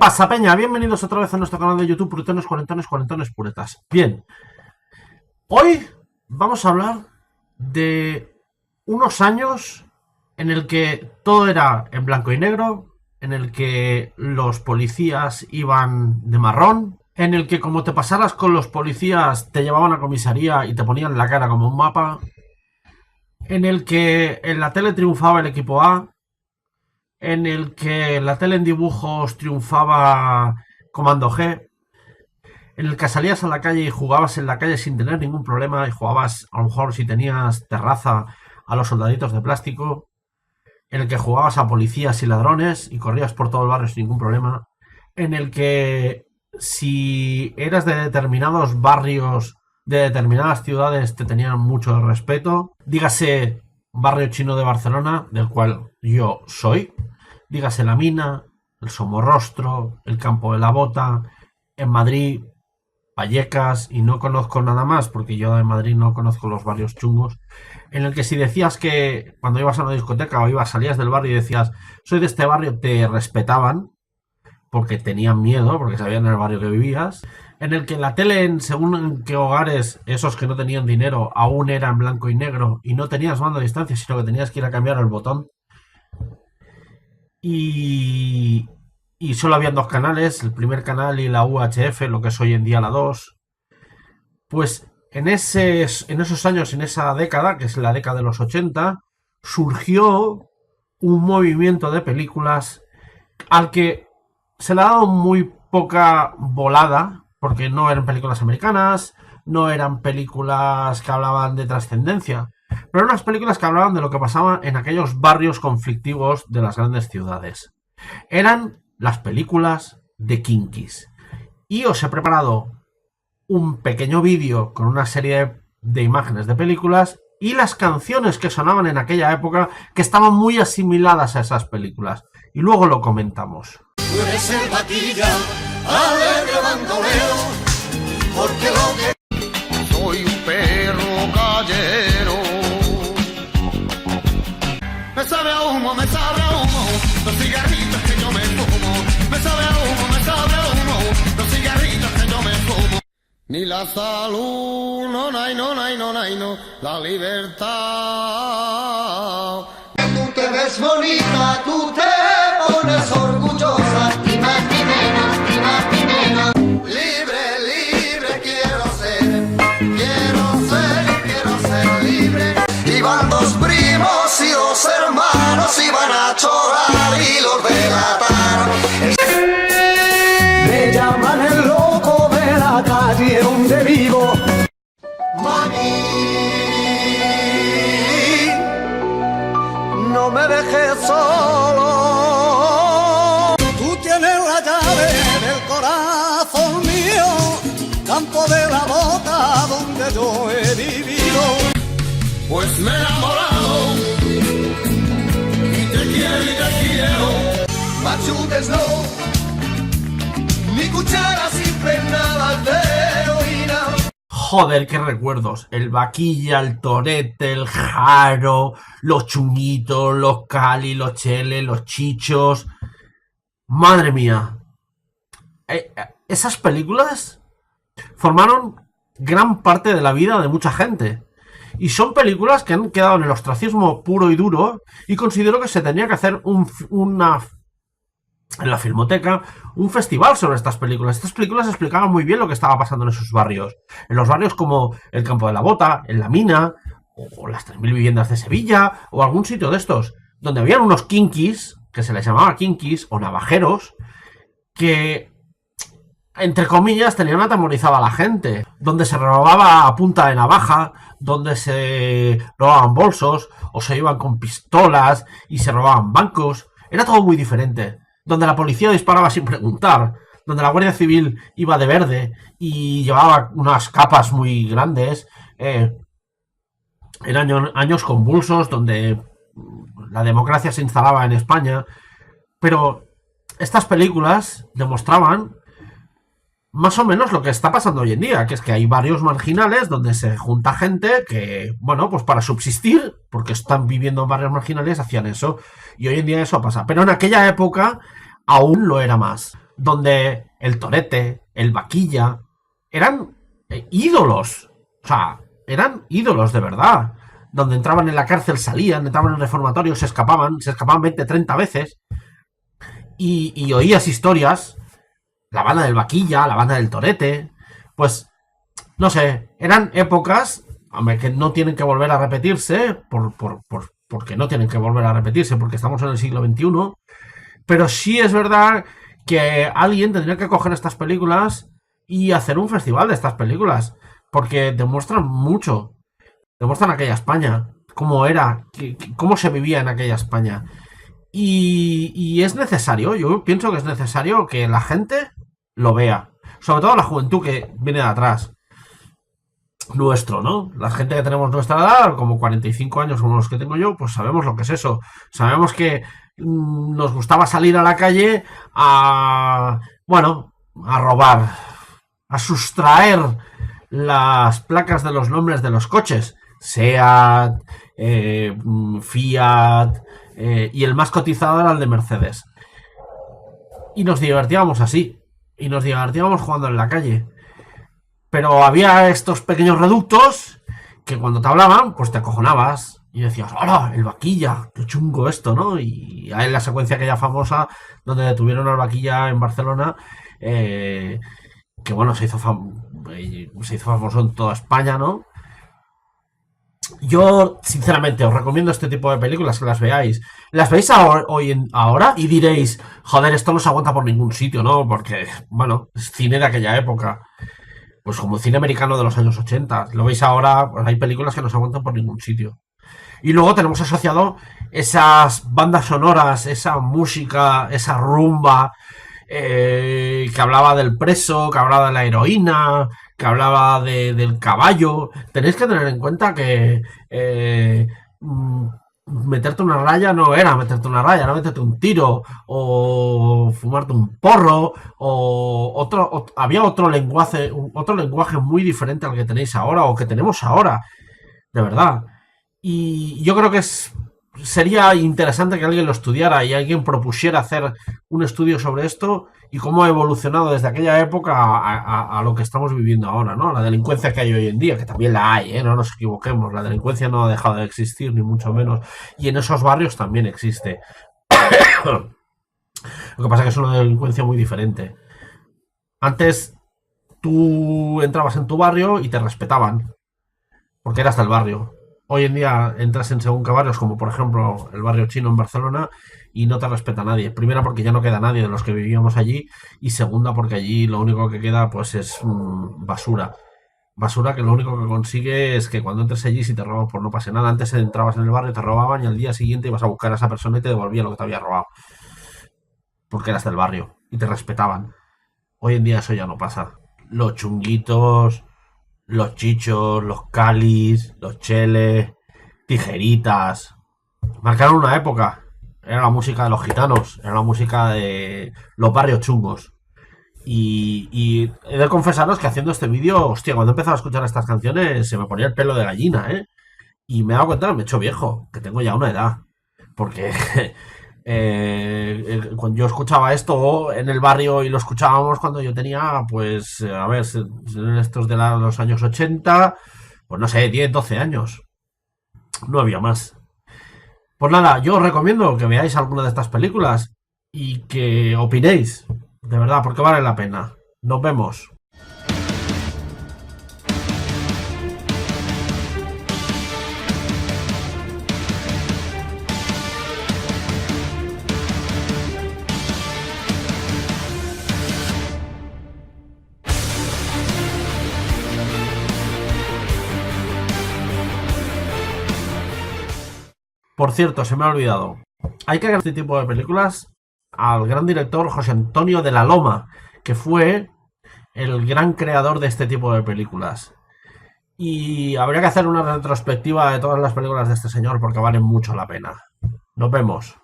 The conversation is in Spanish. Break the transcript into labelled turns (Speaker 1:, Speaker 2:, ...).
Speaker 1: pasa, peña? Bienvenidos otra vez a nuestro canal de YouTube, Puretones, Cuarentones, Cuarentones, Puretas. Bien, hoy vamos a hablar de unos años en el que todo era en blanco y negro, en el que los policías iban de marrón, en el que como te pasaras con los policías te llevaban a comisaría y te ponían la cara como un mapa, en el que en la tele triunfaba el equipo A, en el que la tele en dibujos triunfaba Comando G, en el que salías a la calle y jugabas en la calle sin tener ningún problema y jugabas, a lo mejor si tenías terraza, a los soldaditos de plástico, en el que jugabas a policías y ladrones y corrías por todo el barrio sin ningún problema, en el que si eras de determinados barrios, de determinadas ciudades, te tenían mucho respeto, dígase barrio chino de Barcelona, del cual yo soy, dígase La Mina, el Somorrostro, el Campo de la Bota, en Madrid, Vallecas, y no conozco nada más, porque yo en Madrid no conozco los barrios chungos, en el que si decías que cuando ibas a una discoteca o salías del barrio y decías soy de este barrio, te respetaban, porque tenían miedo, porque sabían en el barrio que vivías, en el que la tele, según en qué hogares, esos que no tenían dinero, aún era en blanco y negro, y no tenías mando a distancia, sino que tenías que ir a cambiar el botón. Y solo habían dos canales, el primer canal y la UHF, lo que es hoy en día la 2. Pues en esos años, en esa década, que es la década de los 80, surgió un movimiento de películas al que se le ha dado muy poca volada, porque no eran películas americanas, no eran películas que hablaban de trascendencia, pero eran unas películas que hablaban de lo que pasaba en aquellos barrios conflictivos de las grandes ciudades. Eran las películas de Kinkis. Y os he preparado un pequeño vídeo con una serie de imágenes de películas y las canciones que sonaban en aquella época, que estaban muy asimiladas a esas películas. Y luego lo comentamos.
Speaker 2: Tú eres el vaquilla, alegre bandolero, porque lo que soy un perro callero. Me sabe a humo, los cigarritos que yo me fumo. Me sabe a humo, los cigarritos que yo me fumo. Ni la salud, no, la libertad. Tú te ves bonita, tú te pones orgullosa, ni más ni menos, ni más ni menos. Libre, quiero ser libre. Iban dos primos y dos hermanos, iban a chorar y los delataron. Me llaman el loco de la calle donde vivo. Mami, no me dejes solo. Tú tienes la llave del corazón mío, Campo de la Bota donde yo he vivido. Pues me he enamorado y te quiero. Machutes no, ni cuchara sin nada de heroína.
Speaker 1: Joder, qué recuerdos. El Vaquilla, el Torete, el Jaro, los Chunguitos, los Cali, los Chele, los Chichos. Madre mía. Esas películas formaron gran parte de la vida de mucha gente. Y son películas que han quedado en el ostracismo puro y duro. Y considero que se tenía que hacer en la Filmoteca un festival sobre estas películas. Estas películas explicaban muy bien lo que estaba pasando en esos barrios. En los barrios como el Campo de la Bota, en La Mina, o las 3000 viviendas de Sevilla, o algún sitio de estos, donde habían unos kinkis, que se les llamaba kinkis, o navajeros, que, entre comillas, tenían atemorizada a la gente, donde se robaba a punta de navaja, donde se robaban bolsos, o se iban con pistolas y se robaban bancos. Era todo muy diferente. Donde la policía disparaba sin preguntar, donde la Guardia Civil iba de verde y llevaba unas capas muy grandes. Eran años convulsos donde la democracia se instalaba en España, pero estas películas demostraban más o menos lo que está pasando hoy en día, que es que hay barrios marginales donde se junta gente que, bueno, pues para subsistir, porque están viviendo en barrios marginales, hacían eso. Y hoy en día eso pasa. Pero en aquella época aún lo era más. donde el Torete, el Vaquilla, eran ídolos. O sea, eran ídolos de verdad. Donde entraban en la cárcel, salían, entraban en el reformatorio, se escapaban 20, 30 veces. Y oías historias. La banda del Vaquilla, la banda del Torete. Pues, no sé, eran épocas, hombre, que no tienen que volver a repetirse, porque no tienen que volver a repetirse, porque estamos en el siglo XXI. Pero sí es verdad que alguien tendría que coger estas películas y hacer un festival de estas películas, porque demuestran mucho, demuestran aquella España, cómo era, cómo se vivía en aquella España. Y es necesario, yo pienso que es necesario que la gente lo vea, sobre todo la juventud que viene de atrás nuestro, ¿no? La gente que tenemos nuestra edad, como 45 años como los que tengo yo, pues sabemos lo que es eso. Sabemos que nos gustaba salir a la calle a, bueno, a robar, a sustraer las placas de los nombres de los coches. SEAT, Fiat, y el más cotizado era el de Mercedes. Y nos divertíamos así. Y nos divertíamos jugando en la calle. Pero había estos pequeños reductos que cuando te hablaban, pues te acojonabas. Y decías, ¡hola! El Vaquilla, qué chungo esto, ¿no? Y hay la secuencia aquella famosa donde detuvieron al Vaquilla en Barcelona, que bueno, se hizo famoso en toda España, ¿no? Yo, sinceramente, os recomiendo este tipo de películas, que las veáis. Las veis ahora y diréis, joder, esto no se aguanta por ningún sitio, ¿no? Porque, bueno, es cine de aquella época. Pues como cine americano de los años 80. Lo veis ahora, pues hay películas que no se aguantan por ningún sitio. Y luego tenemos asociado esas bandas sonoras, esa música, esa rumba, que hablaba del preso, que hablaba de la heroína, que hablaba del caballo. Tenéis que tener en cuenta que meterte una raya no era meterte una raya, era meterte un tiro o fumarte un porro o había otro lenguaje muy diferente al que tenéis ahora o que tenemos ahora, de verdad. Y yo creo que sería interesante que alguien lo estudiara y alguien propusiera hacer un estudio sobre esto y cómo ha evolucionado desde aquella época a lo que estamos viviendo ahora, ¿no? La delincuencia que hay hoy en día, que también la hay, ¿eh? No nos equivoquemos, la delincuencia no ha dejado de existir, ni mucho menos, y en esos barrios también existe. Lo que pasa es que es una delincuencia muy diferente. Antes tú entrabas en tu barrio y te respetaban, porque eras del barrio. Hoy en día entras en según qué barrios, como por ejemplo el barrio chino en Barcelona, y no te respeta nadie. Primera, porque ya no queda nadie de los que vivíamos allí, y segunda, porque allí lo único que queda pues es basura. Basura que lo único que consigue es que cuando entres allí, si te roban, pues no pase nada. Antes entrabas en el barrio, te robaban y al día siguiente ibas a buscar a esa persona y te devolvía lo que te había robado. Porque eras del barrio y te respetaban. Hoy en día eso ya no pasa. Los chunguitos, los chichos, los calis, los cheles, tijeritas, marcaron una época. Era la música de los gitanos, era la música de los barrios chungos. Y he de confesaros que haciendo este vídeo, hostia, cuando he empezado a escuchar estas canciones se me ponía el pelo de gallina, ¿eh? Y me he dado cuenta que me he hecho viejo, que tengo ya una edad. Porque cuando yo escuchaba esto en el barrio y lo escuchábamos cuando yo tenía, pues, a ver, estos de los años 80, pues no sé, 10, 12 años. No había más. Pues nada, yo os recomiendo que veáis alguna de estas películas y que opinéis, de verdad, porque vale la pena. Nos vemos. Por cierto, se me ha olvidado. Hay que agradecer este tipo de películas al gran director José Antonio de la Loma, que fue el gran creador de este tipo de películas. Y habría que hacer una retrospectiva de todas las películas de este señor porque valen mucho la pena. Nos vemos.